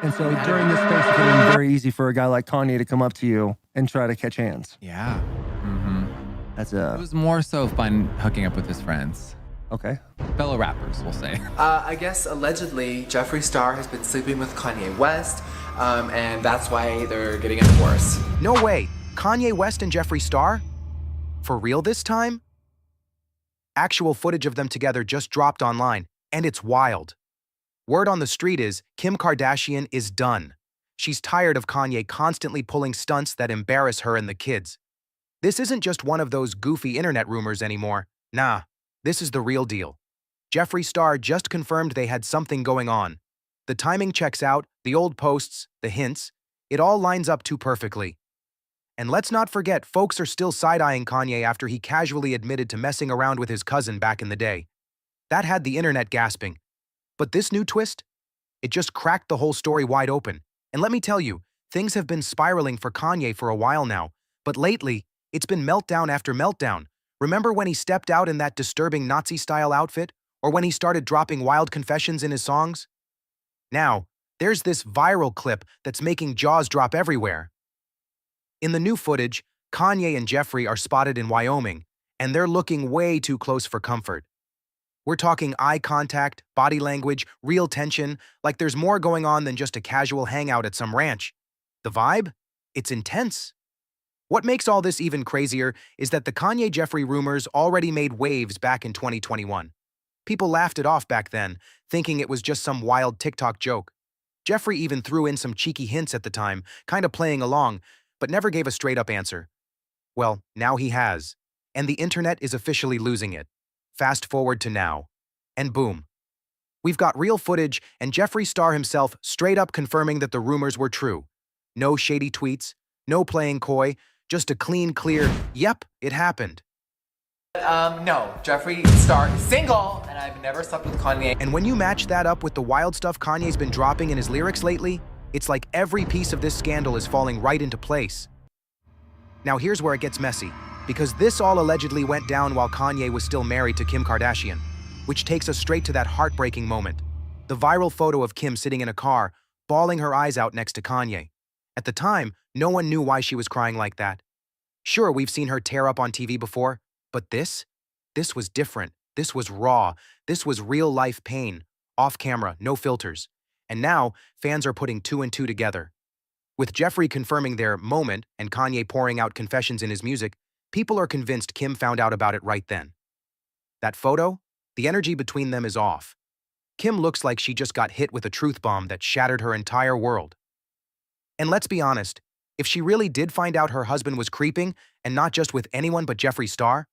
And so during this space, it could have been very easy for a guy like Kanye to come up to you and try to catch hands. Yeah. Hmm. That's It was more so fun hooking up with his friends. okay. Fellow rappers, we'll say. I guess allegedly Jeffree Star has been sleeping with Kanye West, and that's why they're getting a divorce. No way. Kanye West and Jeffree Star? For real this time? Actual footage of them together just dropped online, and it's wild. Word on the street is Kim Kardashian is done. She's tired of Kanye constantly pulling stunts that embarrass her and the kids. This isn't just one of those goofy internet rumors anymore. Nah, this is the real deal. Jeffree Star just confirmed they had something going on. The timing checks out, the old posts, the hints. It all lines up too perfectly. And let's not forget, folks are still side-eyeing Kanye after he casually admitted to messing around with his cousin back in the day. That had the internet gasping. But this new twist? It just cracked the whole story wide open. And let me tell you, things have been spiraling for Kanye for a while now. But lately, it's been meltdown after meltdown. Remember when he stepped out in that disturbing Nazi-style outfit? Or when he started dropping wild confessions in his songs? Now, there's this viral clip that's making jaws drop everywhere. In the new footage, Kanye and Jeffree are spotted in Wyoming, and they're looking way too close for comfort. We're talking eye contact, body language, real tension, like there's more going on than just a casual hangout at some ranch. The vibe? It's intense. What makes all this even crazier is that the Kanye-Jeffree rumors already made waves back in 2021. People laughed it off back then, thinking it was just some wild TikTok joke. Jeffree even threw in some cheeky hints at the time, kind of playing along, but never gave a straight-up answer. Well, now he has, and the internet is officially losing it. Fast forward to now, and boom. We've got real footage and Jeffree Star himself straight up confirming that the rumors were true. No shady tweets, no playing coy, just a clean, clear, yep, it happened. No, Jeffree Star is single, and I've never slept with Kanye. And when you match that up with the wild stuff Kanye's been dropping in his lyrics lately, it's like every piece of this scandal is falling right into place. Now here's where it gets messy, because this all allegedly went down while Kanye was still married to Kim Kardashian, which takes us straight to that heartbreaking moment. The viral photo of Kim sitting in a car, bawling her eyes out next to Kanye. At the time, no one knew why she was crying like that. Sure, we've seen her tear up on TV before, but this was different. This was raw. This was real-life pain, off camera, no filters. And now, fans are putting two and two together. With Jeffree confirming their moment and Kanye pouring out confessions in his music, people are convinced Kim found out about it right then. That photo? The energy between them is off. Kim looks like she just got hit with a truth bomb that shattered her entire world. And let's be honest, if she really did find out her husband was creeping, and not just with anyone but Jeffree Star,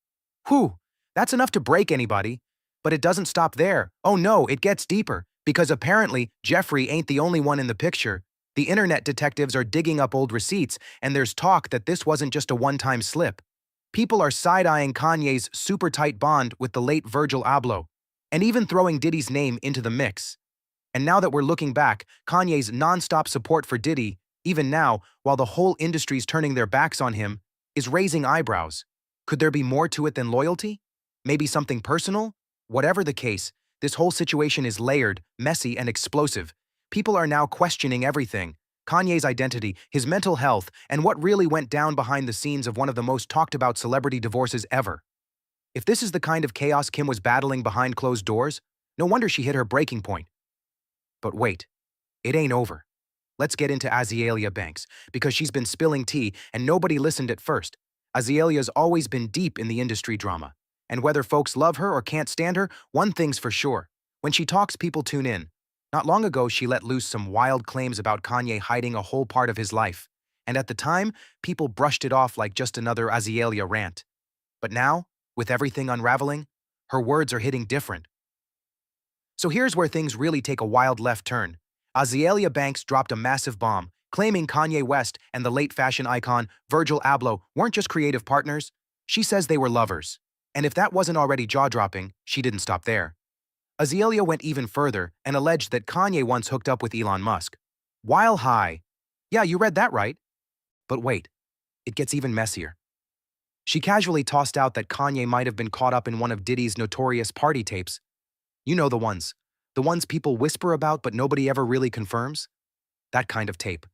whew, that's enough to break anybody. But it doesn't stop there. Oh no, it gets deeper, because apparently Jeffree ain't the only one in the picture. The internet detectives are digging up old receipts, and there's talk that this wasn't just a one-time slip. People are side-eyeing Kanye's super tight bond with the late Virgil Abloh, and even throwing Diddy's name into the mix. And now that we're looking back, Kanye's non-stop support for Diddy, even now, while the whole industry's turning their backs on him, is raising eyebrows. Could there be more to it than loyalty? Maybe something personal? Whatever the case, this whole situation is layered, messy, and explosive. People are now questioning everything. Kanye's identity, his mental health, and what really went down behind the scenes of one of the most talked-about celebrity divorces ever. If this is the kind of chaos Kim was battling behind closed doors, no wonder she hit her breaking point. But wait, it ain't over. Let's get into Azealia Banks, because she's been spilling tea and nobody listened at first. Azealia's always been deep in the industry drama. And whether folks love her or can't stand her, one thing's for sure. When she talks, people tune in. Not long ago, she let loose some wild claims about Kanye hiding a whole part of his life. And at the time, people brushed it off like just another Azealia rant. But now, with everything unraveling, her words are hitting different. So here's where things really take a wild left turn. Azealia Banks dropped a massive bomb, claiming Kanye West and the late fashion icon Virgil Abloh weren't just creative partners. She says they were lovers. And if that wasn't already jaw-dropping, she didn't stop there. Azealia went even further and alleged that Kanye once hooked up with Elon Musk. While high. Yeah, you read that right. But wait, it gets even messier. She casually tossed out that Kanye might have been caught up in one of Diddy's notorious party tapes. You know the ones. The ones people whisper about but nobody ever really confirms. That kind of tape.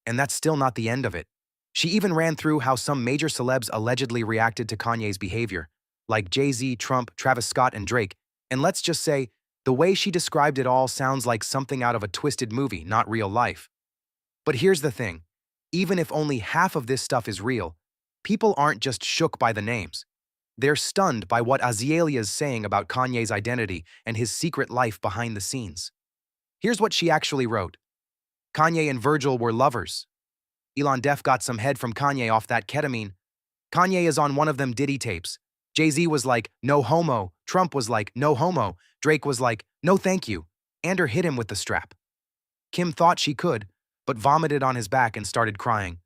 And that's still not the end of it. She even ran through how some major celebs allegedly reacted to Kanye's behavior, like Jay-Z, Trump, Travis Scott, and Drake. And let's just say, the way she described it all sounds like something out of a twisted movie, not real life. But here's the thing. Even if only half of this stuff is real, people aren't just shook by the names. They're stunned by what Azalea's saying about Kanye's identity and his secret life behind the scenes. Here's what she actually wrote. Kanye and Virgil were lovers. Elon Def got some head from Kanye off that ketamine. Kanye is on one of them Diddy tapes. Jay-Z was like, no homo. Trump was like, no homo. Drake was like, no thank you. Ander hit him with the strap. Kim thought she could, but vomited on his back and started crying.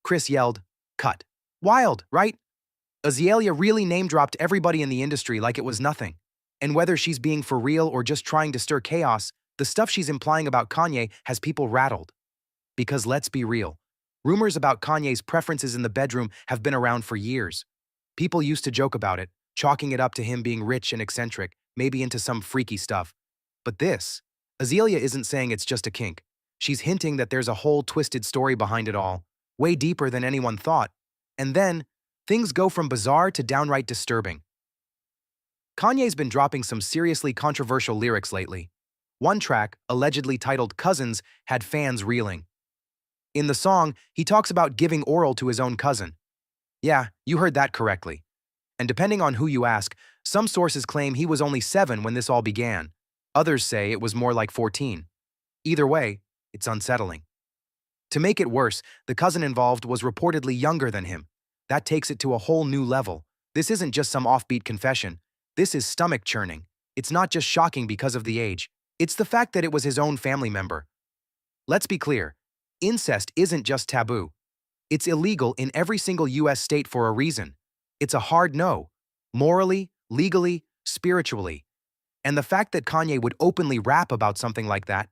Chris yelled, cut. Wild, right? Azalea really name-dropped everybody in the industry like it was nothing. And whether she's being for real or just trying to stir chaos, the stuff she's implying about Kanye has people rattled. Because let's be real, rumors about Kanye's preferences in the bedroom have been around for years. People used to joke about it, chalking it up to him being rich and eccentric, maybe into some freaky stuff. But this, Azalea isn't saying it's just a kink. She's hinting that there's a whole twisted story behind it all, way deeper than anyone thought. And then, things go from bizarre to downright disturbing. Kanye's been dropping some seriously controversial lyrics lately. One track, allegedly titled Cousins, had fans reeling. In the song, he talks about giving oral to his own cousin. Yeah, you heard that correctly. And depending on who you ask, some sources claim he was only 7 when this all began. Others say it was more like 14. Either way, it's unsettling. To make it worse, the cousin involved was reportedly younger than him. That takes it to a whole new level. This isn't just some offbeat confession. This is stomach-churning. It's not just shocking because of the age. It's the fact that it was his own family member. Let's be clear. Incest isn't just taboo. It's illegal in every single US state for a reason. It's a hard no. Morally, legally, spiritually. And the fact that Kanye would openly rap about something like that.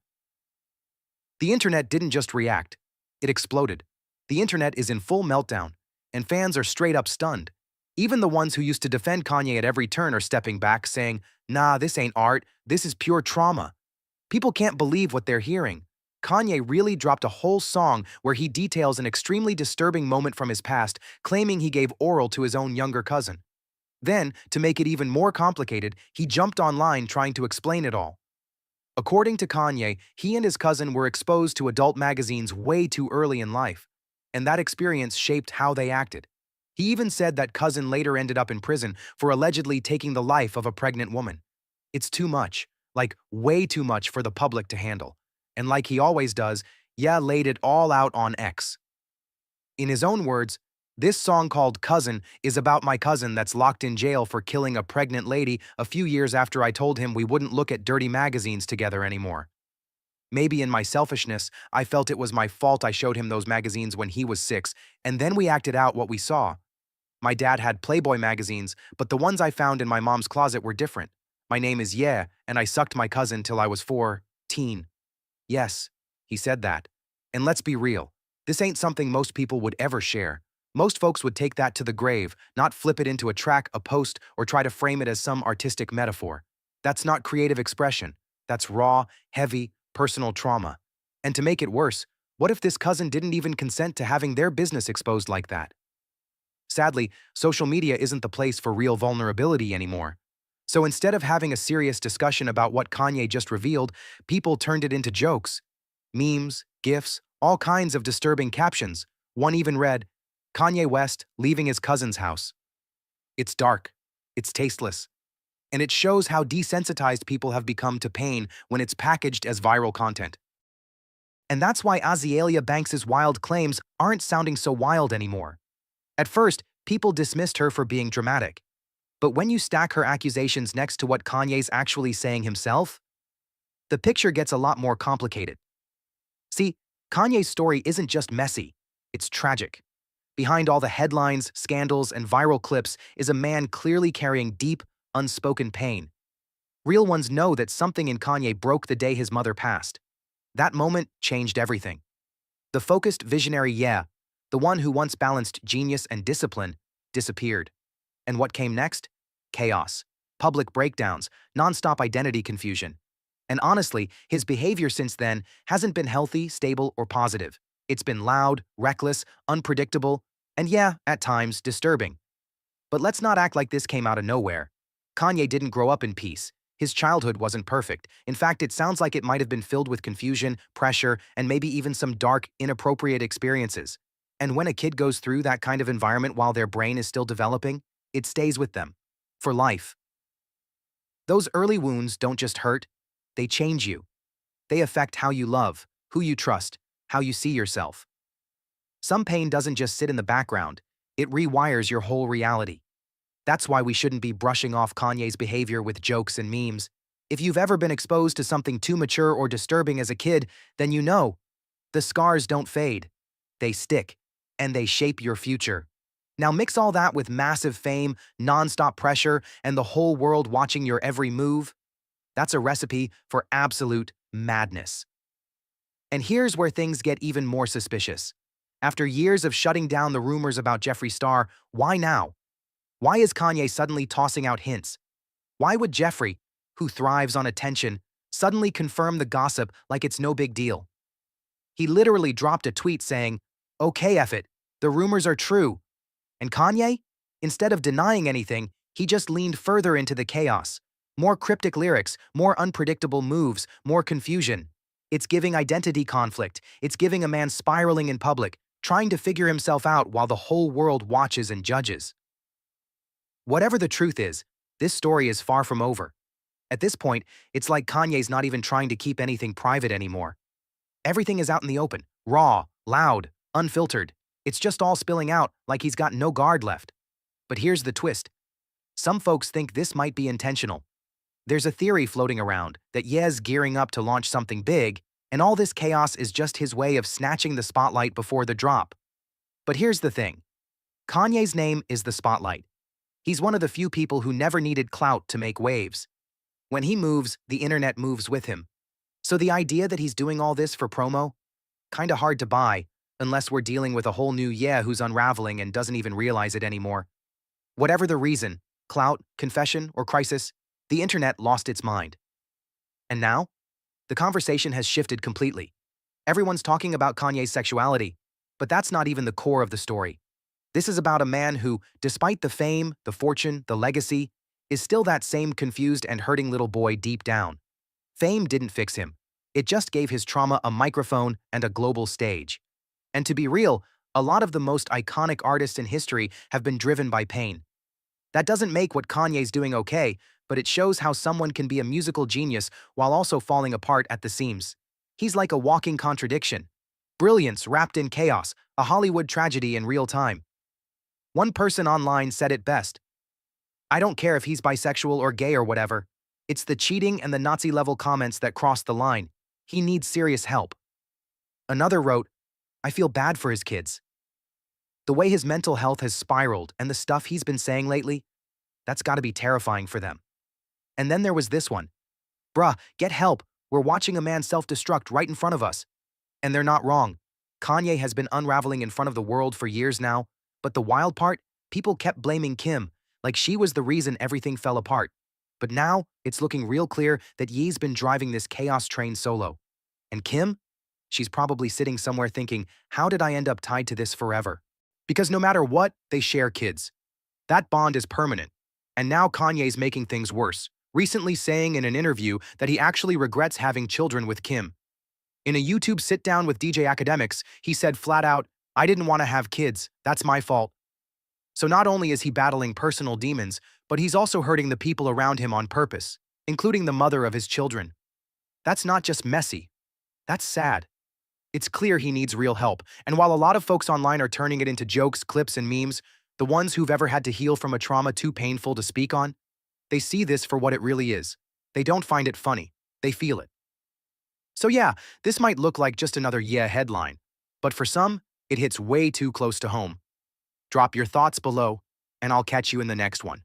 The internet didn't just react. It exploded. The internet is in full meltdown, and fans are straight up stunned. Even the ones who used to defend Kanye at every turn are stepping back, saying, nah, this ain't art, this is pure trauma. People can't believe what they're hearing. Kanye really dropped a whole song where he details an extremely disturbing moment from his past, claiming he gave oral to his own younger cousin. Then, to make it even more complicated, he jumped online trying to explain it all. According to Kanye, he and his cousin were exposed to adult magazines way too early in life, and that experience shaped how they acted. He even said that cousin later ended up in prison for allegedly taking the life of a pregnant woman. It's too much, like way too much for the public to handle. And like he always does, laid it all out on X. In his own words, this song called Cousin is about my cousin that's locked in jail for killing a pregnant lady a few years after I told him we wouldn't look at dirty magazines together anymore. Maybe in my selfishness, I felt it was my fault I showed him those magazines when he was 6, and then we acted out what we saw. My dad had Playboy magazines, but the ones I found in my mom's closet were different. My name is and I sucked my cousin till I was 14. Yes, he said that. And let's be real, this ain't something most people would ever share. Most folks would take that to the grave, not flip it into a track, a post, or try to frame it as some artistic metaphor. That's not creative expression. That's raw, heavy, personal trauma. And to make it worse, what if this cousin didn't even consent to having their business exposed like that? Sadly, social media isn't the place for real vulnerability anymore. So instead of having a serious discussion about what Kanye just revealed, people turned it into jokes. Memes, GIFs, all kinds of disturbing captions. One even read, Kanye West leaving his cousin's house. It's dark. It's tasteless. And it shows how desensitized people have become to pain when it's packaged as viral content. And that's why Azalea Banks' wild claims aren't sounding so wild anymore. At first, people dismissed her for being dramatic. But when you stack her accusations next to what Kanye's actually saying himself, the picture gets a lot more complicated. See, Kanye's story isn't just messy, it's tragic. Behind all the headlines, scandals, and viral clips is a man clearly carrying deep, unspoken pain. Real ones know that something in Kanye broke the day his mother passed. That moment changed everything. The focused visionary the one who once balanced genius and discipline, disappeared. And what came next? Chaos, public breakdowns, nonstop identity confusion. And honestly, his behavior since then hasn't been healthy, stable, or positive. It's been loud, reckless, unpredictable, and yeah, at times, disturbing. But let's not act like this came out of nowhere. Kanye didn't grow up in peace. His childhood wasn't perfect. In fact, it sounds like it might have been filled with confusion, pressure, and maybe even some dark, inappropriate experiences. And when a kid goes through that kind of environment while their brain is still developing, it stays with them. For life. Those early wounds don't just hurt, they change you. They affect how you love, who you trust, how you see yourself. Some pain doesn't just sit in the background, it rewires your whole reality. That's why we shouldn't be brushing off Kanye's behavior with jokes and memes. If you've ever been exposed to something too mature or disturbing as a kid, then you know. The scars don't fade. They stick, and they shape your future. Now mix all that with massive fame, non-stop pressure, and the whole world watching your every move. That's a recipe for absolute madness. And here's where things get even more suspicious. After years of shutting down the rumors about Jeffree Star, why now? Why is Kanye suddenly tossing out hints? Why would Jeffree, who thrives on attention, suddenly confirm the gossip like it's no big deal? He literally dropped a tweet saying, "Okay, F it, the rumors are true." And Kanye? Instead of denying anything, he just leaned further into the chaos. More cryptic lyrics, more unpredictable moves, more confusion. It's giving identity conflict. It's giving a man spiraling in public, trying to figure himself out while the whole world watches and judges. Whatever the truth is, this story is far from over. At this point, it's like Kanye's not even trying to keep anything private anymore. Everything is out in the open, raw, loud, unfiltered. It's just all spilling out like he's got no guard left. But here's the twist. Some folks think this might be intentional. There's a theory floating around that Ye's gearing up to launch something big, and all this chaos is just his way of snatching the spotlight before the drop. But here's the thing. Kanye's name is the spotlight. He's one of the few people who never needed clout to make waves. When he moves, the internet moves with him. So the idea that he's doing all this for promo? Kinda hard to buy, unless we're dealing with a whole new Ye who's unraveling and doesn't even realize it anymore. Whatever the reason, clout, confession, or crisis, the internet lost its mind. And now? The conversation has shifted completely. Everyone's talking about Kanye's sexuality, but that's not even the core of the story. This is about a man who, despite the fame, the fortune, the legacy, is still that same confused and hurting little boy deep down. Fame didn't fix him. It just gave his trauma a microphone and a global stage. And to be real, a lot of the most iconic artists in history have been driven by pain. That doesn't make what Kanye's doing okay, but it shows how someone can be a musical genius while also falling apart at the seams. He's like a walking contradiction. Brilliance wrapped in chaos, a Hollywood tragedy in real time. One person online said it best. "I don't care if he's bisexual or gay or whatever. It's the cheating and the Nazi-level comments that cross the line. He needs serious help." Another wrote, "I feel bad for his kids. The way his mental health has spiraled and the stuff he's been saying lately, that's gotta be terrifying for them." And then there was this one. "Bruh, get help. We're watching a man self-destruct right in front of us." And they're not wrong. Kanye has been unraveling in front of the world for years now, but the wild part, people kept blaming Kim, like she was the reason everything fell apart. But now, it's looking real clear that Ye's been driving this chaos train solo. And Kim? She's probably sitting somewhere thinking, how did I end up tied to this forever? Because no matter what, they share kids. That bond is permanent. And now Kanye's making things worse, recently saying in an interview that he actually regrets having children with Kim. In a YouTube sit-down with DJ Academics, he said flat out, "I didn't want to have kids, that's my fault." So not only is he battling personal demons, but he's also hurting the people around him on purpose, including the mother of his children. That's not just messy, that's sad. It's clear he needs real help, and while a lot of folks online are turning it into jokes, clips, and memes, the ones who've ever had to heal from a trauma too painful to speak on, they see this for what it really is. They don't find it funny, they feel it. So yeah, this might look like just another yeah headline, but for some, it hits way too close to home. Drop your thoughts below, and I'll catch you in the next one.